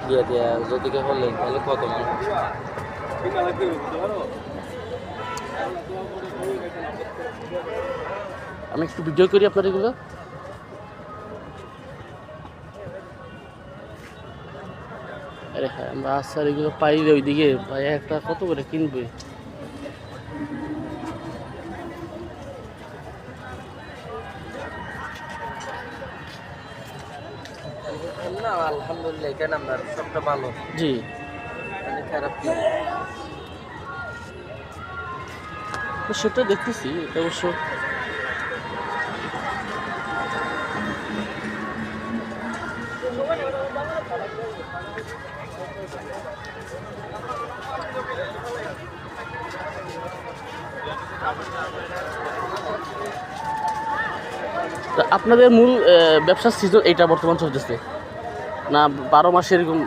দিয়ে দিয়ে যদি হলেন তাহলে কত মানুষ? আমি একটু ভিডিও করি আপনার এগুলো। আরে হ্যাঁ, আমরা আচার এগুলো পাইলে ওইদিকে ভাই একটা কত করে কিনবে? না আলহামদুলিল্লাহ, এখানে আমরা সবটা ভালো। জি, খারাপ না। সেটা দেখতেছি, এটা অবশ্য আপনাদের মূল ব্যবসার সিজন এইটা বর্তমান চলতেছে না 12 মাসে এরকম?